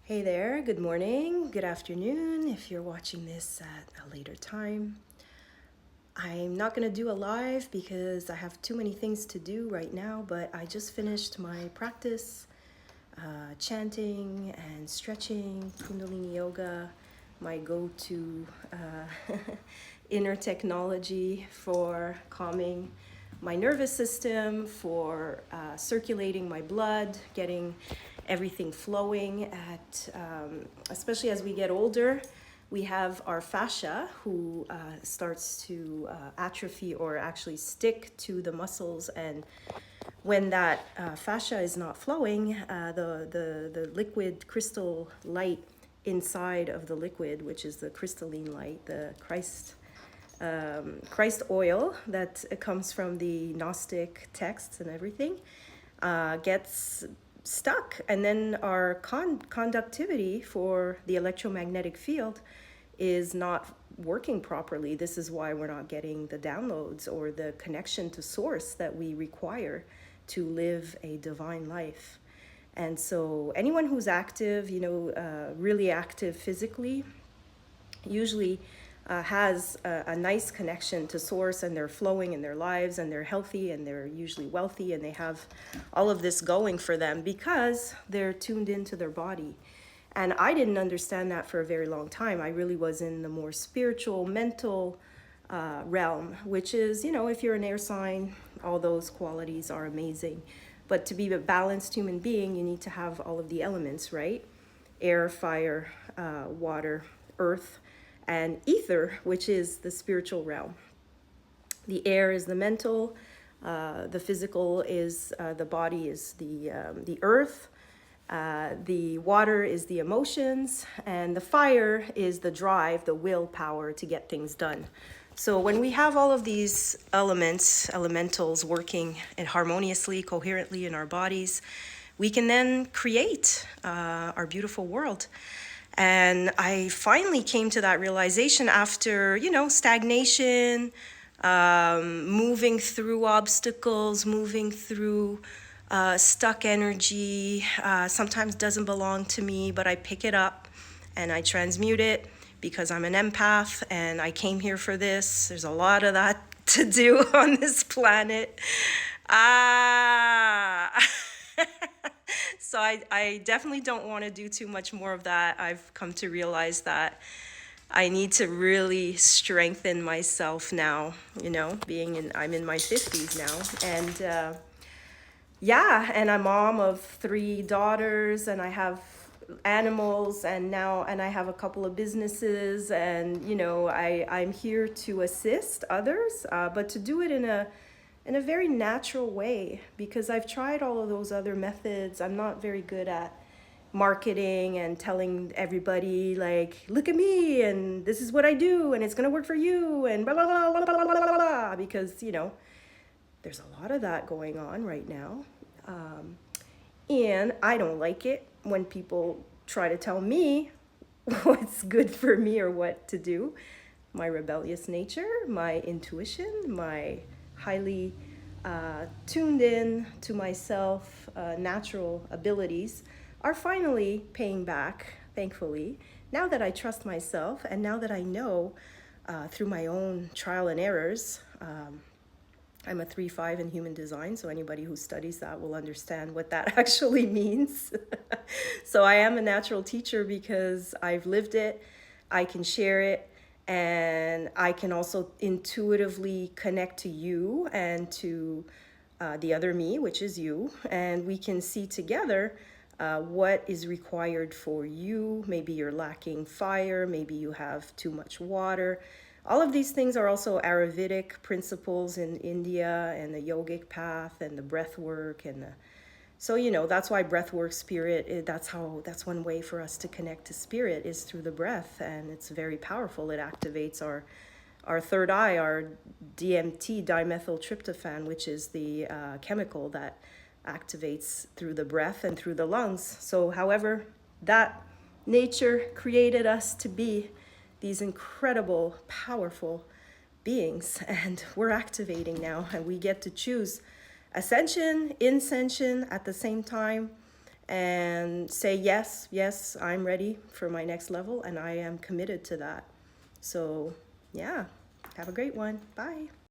Hey there, good morning, good afternoon if you're watching this at a later time. I'm not going to do a live because I have too many things to do right now, but I just finished my practice, chanting and stretching, Kundalini Yoga, my go to inner technology for calming my nervous system, for circulating my blood, getting everything flowing especially as we get older. We have our fascia who starts to atrophy or actually stick to the muscles, and when that fascia is not flowing, the liquid crystal light inside of the liquid, which is the crystalline light, the Christ oil that comes from the Gnostic texts and everything, gets stuck. And then our conductivity for the electromagnetic field is not working properly. This is why we're not getting the downloads or the connection to source that we require to live a divine life. And so anyone who's active, really active physically, usually has a nice connection to source, and they're flowing in their lives, and they're healthy, and they're usually wealthy, and they have all of this going for them because they're tuned into their body. And I didn't understand that for a very long time. I really was in the more spiritual, mental realm, which is, if you're an air sign, all those qualities are amazing. But to be a balanced human being, you need to have all of the elements, right? Air, fire, water, earth, and ether, which is the spiritual realm. The air is the mental, the physical is the body, is the earth. The water is the emotions, and the fire is the drive, the willpower to get things done. So when we have all of these elements, elementals working harmoniously, coherently in our bodies, we can then create our beautiful world. And I finally came to that realization after, stagnation, moving through obstacles, moving through stuck energy. Sometimes doesn't belong to me, but I pick it up and I transmute it because I'm an empath and I came here for this. There's a lot of that to do on this planet. Ah. So I definitely don't want to do too much more of that. I've come to realize that I need to really strengthen myself now, I'm in my 50s now. And yeah, and I'm mom of 3 daughters, and I have animals, and I have a couple of businesses, and I'm here to assist others, but to do it in a very natural way, because I've tried all of those other methods. I'm not very good at marketing and telling everybody, like, look at me and this is what I do and it's going to work for you and blah blah blah blah blah blah blah blah, because there's a lot of that going on right now. And I don't like it when people try to tell me what's good for me or what to do. My rebellious nature, my intuition, my highly tuned in to myself, natural abilities are finally paying back, thankfully, now that I trust myself and now that I know through my own trial and errors. I'm a 3-5 in human design, so anybody who studies that will understand what that actually means. So I am a natural teacher because I've lived it, I can share it, and I can also intuitively connect to you and to the other me, which is you, and we can see together what is required for you. Maybe you're lacking fire, maybe you have too much water. All of these things are also Ayurvedic principles in India, and the yogic path and the breath work, and so that's why breath work, spirit, that's one way for us to connect to spirit, is through the breath, and it's very powerful. It activates our third eye, our DMT, dimethyltryptophan, which is the chemical that activates through the breath and through the lungs. So however that nature created us to be these incredible, powerful beings, and we're activating now, and we get to choose ascension, ascension at the same time. and say, yes, yes, I'm ready for my next level and I am committed to that. So, yeah, have a great one. Bye.